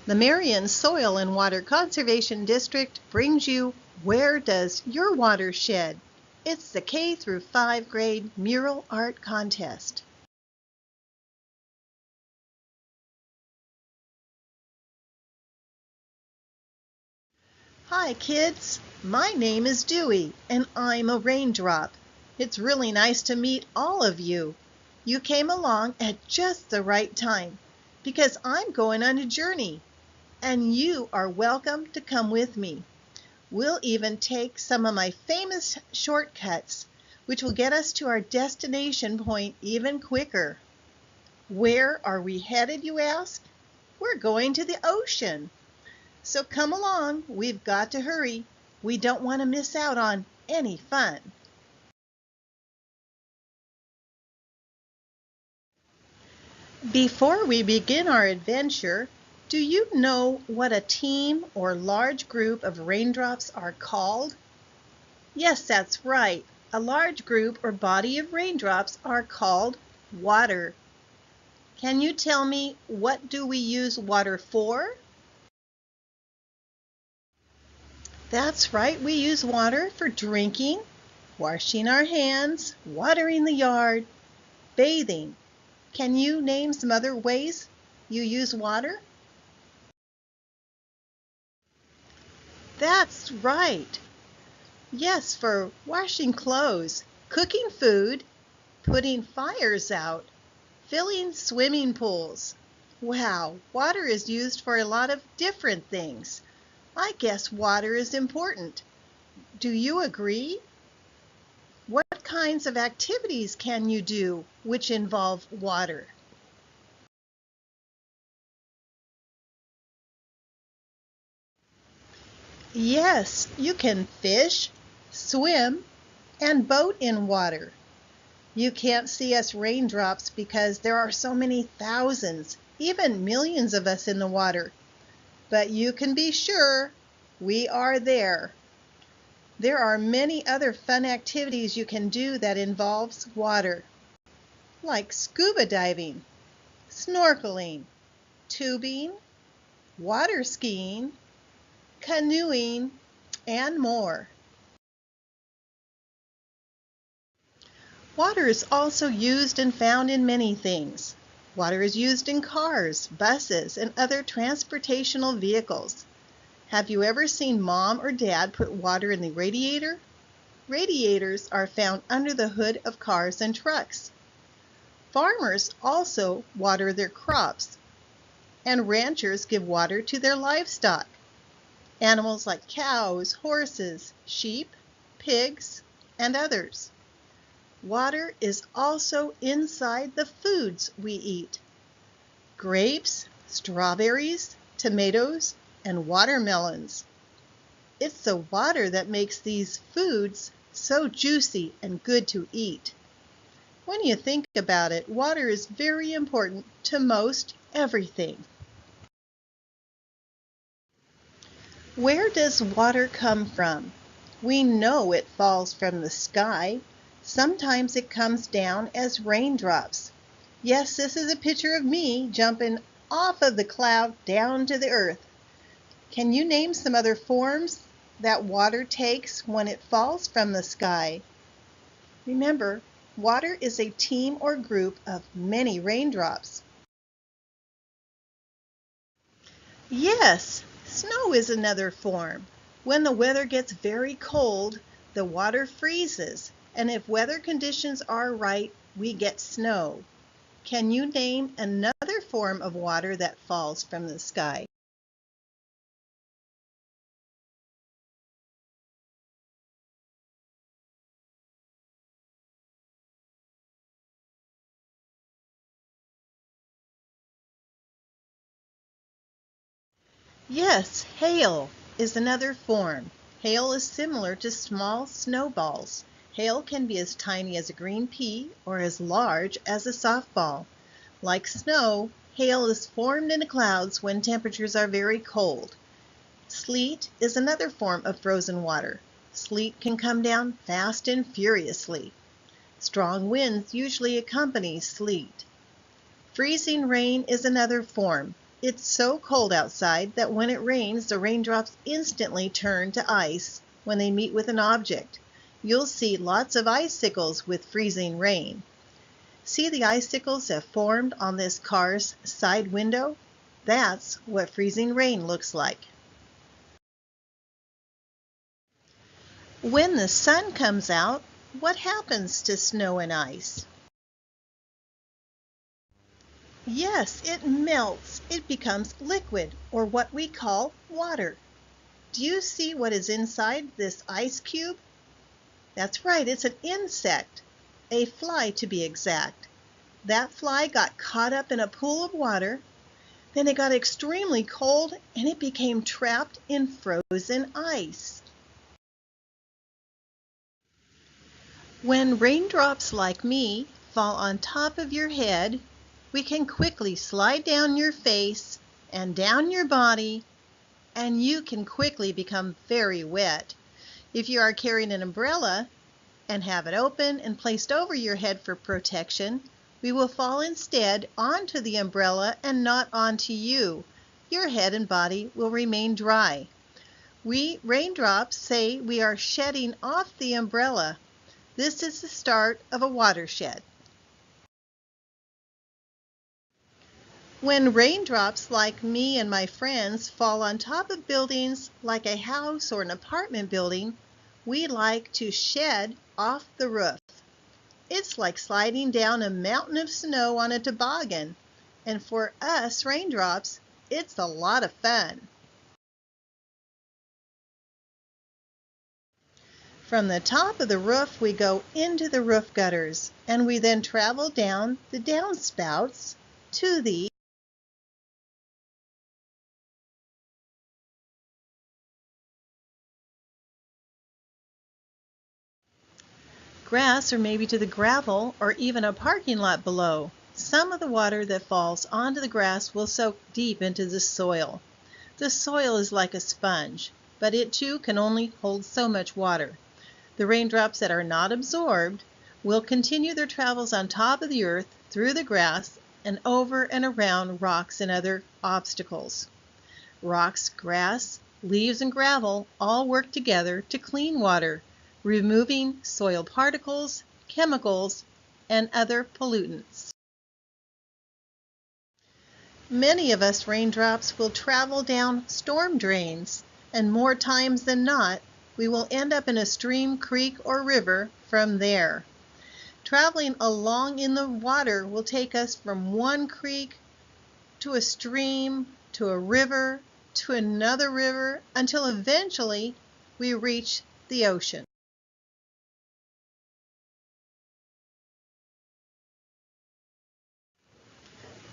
The Marion Soil and Water Conservation District brings you Where Does Your Water Shed? It's the K through 5 grade Mural Art Contest. Hi kids, my name is Dewey and I'm a raindrop. It's really nice to meet all of you. You came along at just the right time because I'm going on a journey and you are welcome to come with me. We'll even take some of my famous shortcuts which will get us to our destination point even quicker. Where are we headed, you ask? We're going to the ocean. So come along, we've got to hurry. We don't want to miss out on any fun. Before we begin our adventure, do you know what a team or large group of raindrops are called? Yes, that's right. A large group or body of raindrops are called water. Can you tell me what do we use water for? That's right, we use water for drinking, washing our hands, watering the yard, bathing. Can you name some other ways you use water? That's right. Yes, for washing clothes, cooking food, putting fires out, filling swimming pools. Wow, water is used for a lot of different things. I guess water is important. Do you agree? What kinds of activities can you do which involve water? Yes, you can fish, swim, and boat in water. You can't see us raindrops because there are so many thousands, even millions of us in the water. But you can be sure we are there. There are many other fun activities you can do that involves water, like scuba diving, snorkeling, tubing, water skiing, canoeing, and more. Water is also used and found in many things. Water is used in cars, buses, and other transportational vehicles. Have you ever seen Mom or Dad put water in the radiator? Radiators are found under the hood of cars and trucks. Farmers also water their crops, and ranchers give water to their livestock. Animals like cows, horses, sheep, pigs, and others. Water is also inside the foods we eat. Grapes, strawberries, tomatoes, and watermelons. It's the water that makes these foods so juicy and good to eat. When you think about it, water is very important to most everything. Where does water come from? We know it falls from the sky. Sometimes it comes down as raindrops. Yes, this is a picture of me jumping off of the cloud down to the earth. Can you name some other forms that water takes when it falls from the sky? Remember, water is a team or group of many raindrops. Yes, snow is another form. When the weather gets very cold, the water freezes, and if weather conditions are right, we get snow. Can you name another form of water that falls from the sky? Yes, hail is another form. Hail is similar to small snowballs. Hail can be as tiny as a green pea or as large as a softball. Like snow, hail is formed in the clouds when temperatures are very cold. Sleet is another form of frozen water. Sleet can come down fast and furiously. Strong winds usually accompany sleet. Freezing rain is another form. It's so cold outside that when it rains, the raindrops instantly turn to ice when they meet with an object. You'll see lots of icicles with freezing rain. See the icicles that formed on this car's side window? That's what freezing rain looks like. When the sun comes out, what happens to snow and ice? Yes, it melts. It becomes liquid, or what we call water. Do you see what is inside this ice cube? That's right, it's an insect, a fly to be exact. That fly got caught up in a pool of water, then it got extremely cold and it became trapped in frozen ice. When raindrops like me fall on top of your head, we can quickly slide down your face and down your body, and you can quickly become very wet. If you are carrying an umbrella and have it open and placed over your head for protection, we will fall instead onto the umbrella and not onto you. Your head and body will remain dry. We raindrops say we are shedding off the umbrella. This is the start of a watershed. When raindrops like me and my friends fall on top of buildings like a house or an apartment building, we like to shed off the roof. It's like sliding down a mountain of snow on a toboggan, and for us raindrops, it's a lot of fun. From the top of the roof, we go into the roof gutters, and we then travel down the downspouts to the grass, or maybe to the gravel, or even a parking lot below. Some of the water that falls onto the grass will soak deep into the soil. The soil is like a sponge, but it too can only hold so much water. The raindrops that are not absorbed will continue their travels on top of the earth, through the grass, and over and around rocks and other obstacles. Rocks, grass, leaves, and gravel all work together to clean water, removing soil particles, chemicals, and other pollutants. Many of us raindrops will travel down storm drains, and more times than not, we will end up in a stream, creek, or river from there. Traveling along in the water will take us from one creek to a stream, to a river, to another river, until eventually we reach the ocean.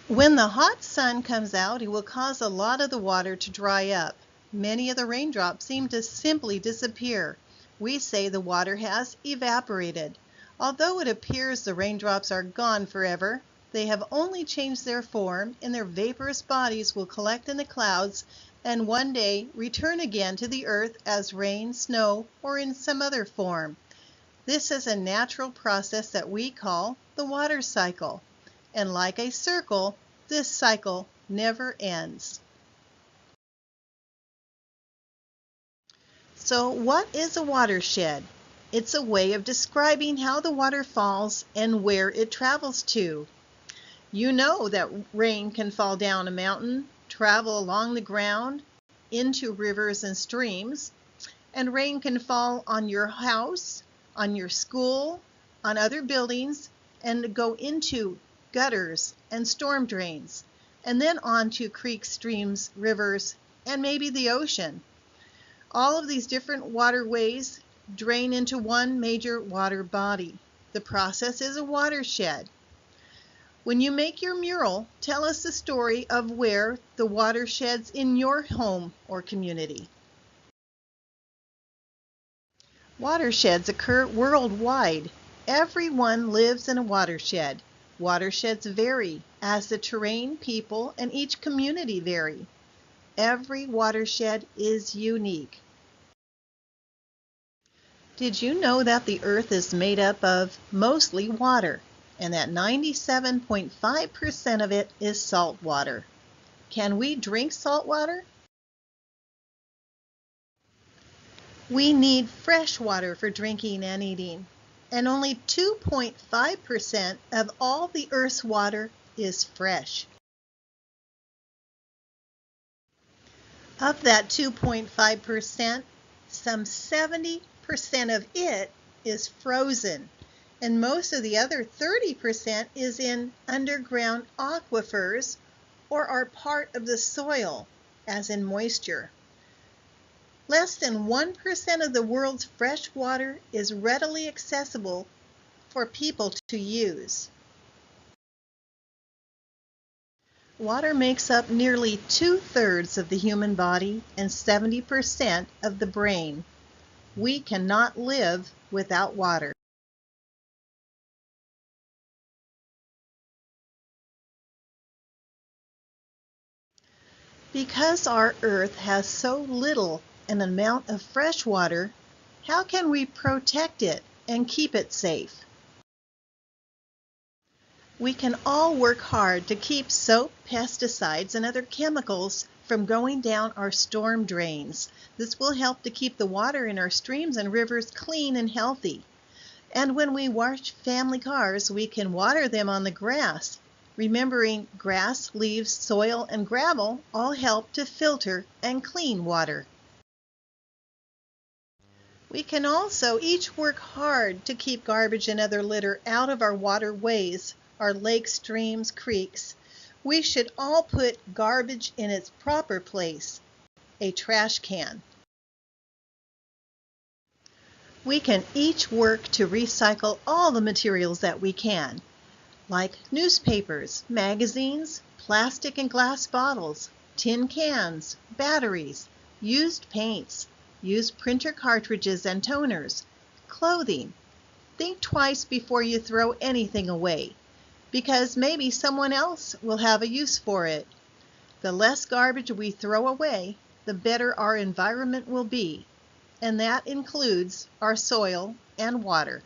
When the hot sun comes out, it will cause a lot of the water to dry up. Many of the raindrops seem to simply disappear. We say the water has evaporated. Although it appears the raindrops are gone forever, they have only changed their form, and their vaporous bodies will collect in the clouds and one day return again to the earth as rain, snow, or in some other form. This is a natural process that we call the water cycle. And like a circle, this cycle never ends. So what is a watershed? It's a way of describing how the water falls and where it travels to. You know that rain can fall down a mountain, travel along the ground, into rivers and streams, and rain can fall on your house, on your school, on other buildings, and go into gutters and storm drains, and then on to creeks, streams, rivers, and maybe the ocean. All of these different waterways drain into one major water body. The process is a watershed. When you make your mural, tell us the story of where the watersheds in your home or community. Watersheds occur worldwide. Everyone lives in a watershed. Watersheds vary as the terrain, people, and each community vary. Every watershed is unique. Did you know that the earth is made up of mostly water, and that 97.5% of it is salt water? Can we drink salt water? We need fresh water for drinking and eating, and only 2.5% of all the Earth's water is fresh. Of that 2.5%, some 70% of it is frozen, and most of the other 30% is in underground aquifers or are part of the soil, as in moisture. Less than 1% of the world's fresh water is readily accessible for people to use. Water makes up nearly 2/3 of the human body and 70% of the brain. We cannot live without water. Because our Earth has so little an amount of fresh water, how can we protect it and keep it safe? We can all work hard to keep soap, pesticides, and other chemicals from going down our storm drains. This will help to keep the water in our streams and rivers clean and healthy. And when we wash family cars, we can water them on the grass. Remembering grass, leaves, soil, and gravel all help to filter and clean water. We can also each work hard to keep garbage and other litter out of our waterways, our lakes, streams, creeks. We should all put garbage in its proper place, a trash can. We can each work to recycle all the materials that we can, like newspapers, magazines, plastic and glass bottles, tin cans, batteries, used paints, used printer cartridges and toners, clothing. Think twice before you throw anything away, because maybe someone else will have a use for it. The less garbage we throw away, the better our environment will be, and that includes our soil and water.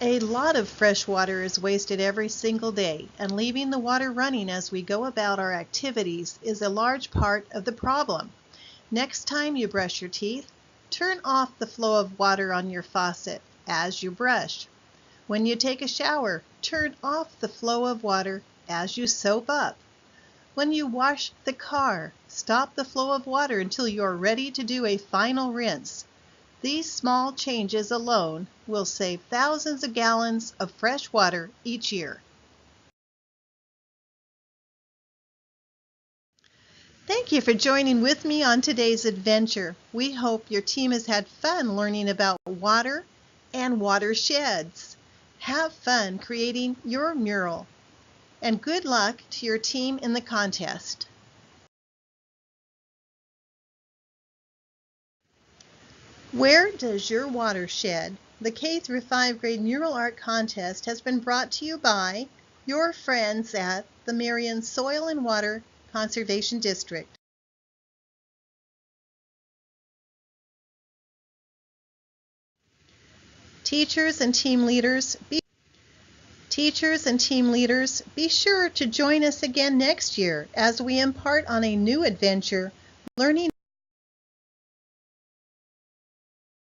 A lot of fresh water is wasted every single day, and leaving the water running as we go about our activities is a large part of the problem. Next time you brush your teeth, turn off the flow of water on your faucet as you brush. When you take a shower, turn off the flow of water as you soap up. When you wash the car, stop the flow of water until you are ready to do a final rinse. These small changes alone will save thousands of gallons of fresh water each year. Thank you for joining with me on today's adventure. We hope your team has had fun learning about water and watersheds. Have fun creating your mural, and good luck to your team in the contest. Where does your water shed? The K through 5 grade Mural Art Contest has been brought to you by your friends at the Marion Soil and Water Conservation District. Teachers and team leaders, be sure to join us again next year as we embark on a new adventure, learning